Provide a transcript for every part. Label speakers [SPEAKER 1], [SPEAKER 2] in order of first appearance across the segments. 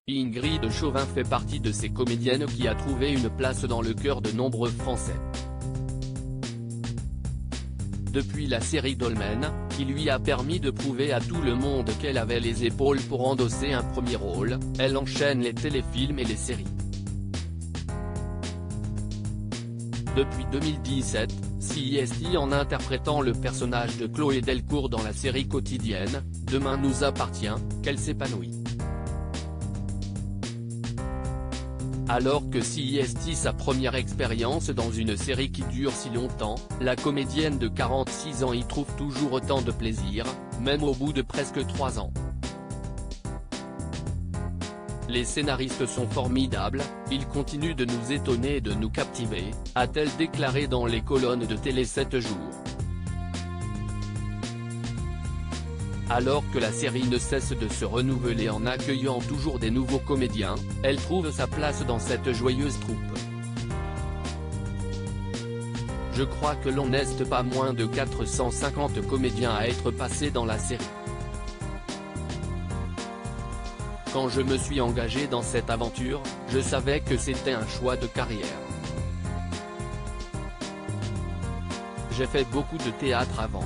[SPEAKER 1] Ingrid Chauvin fait partie de ces comédiennes qui a trouvé une place dans le cœur de nombreux Français. Depuis la série Dolmen, qui lui a permis de prouver à tout le monde qu'elle avait les épaules pour endosser un premier rôle, elle enchaîne les téléfilms et les séries. Depuis 2017, CIST en interprétant le personnage de Chloé Delcourt dans la série quotidienne, Demain nous appartient, qu'elle s'épanouit. Alors que CIST sa première expérience dans une série qui dure si longtemps, la comédienne de 46 ans y trouve toujours autant de plaisir, même au bout de presque 3 ans. Les scénaristes sont formidables, ils continuent de nous étonner et de nous captiver, a-t-elle déclaré dans les colonnes de Télé 7 jours. Alors que la série ne cesse de se renouveler en accueillant toujours des nouveaux comédiens, elle trouve sa place dans cette joyeuse troupe. Je crois que l'on n'est pas moins de 450 comédiens à être passés dans la série. Quand je me suis engagé dans cette aventure, je savais que c'était un choix de carrière. J'ai fait beaucoup de théâtre avant.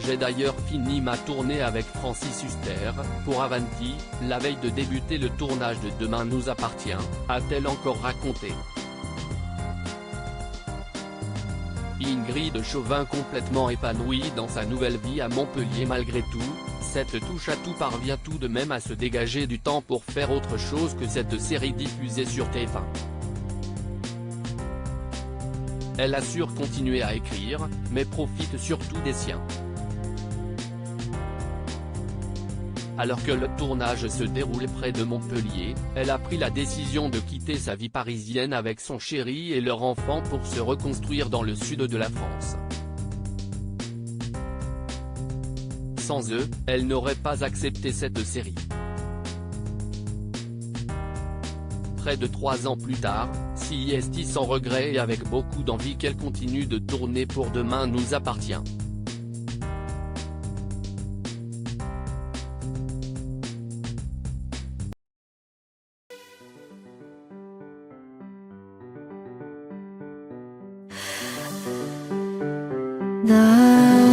[SPEAKER 1] J'ai d'ailleurs fini ma tournée avec Francis Huster, pour Avanti, la veille de débuter le tournage de Demain nous appartient, a-t-elle encore raconté. Ingrid Chauvin complètement épanouie dans sa nouvelle vie à Montpellier malgré tout, cette touche-à-tout parvient tout de même à se dégager du temps pour faire autre chose que cette série diffusée sur TF1. Elle assure continuer à écrire, mais profite surtout des siens. Alors que le tournage se déroule près de Montpellier, elle a pris la décision de quitter sa vie parisienne avec son chéri et leur enfant pour se reconstruire dans le sud de la France. Sans eux, elle n'aurait pas accepté cette série. Près de 3 ans plus tard, CIST sans regret et avec beaucoup d'envie qu'elle continue de tourner pour Demain nous appartient.
[SPEAKER 2] 나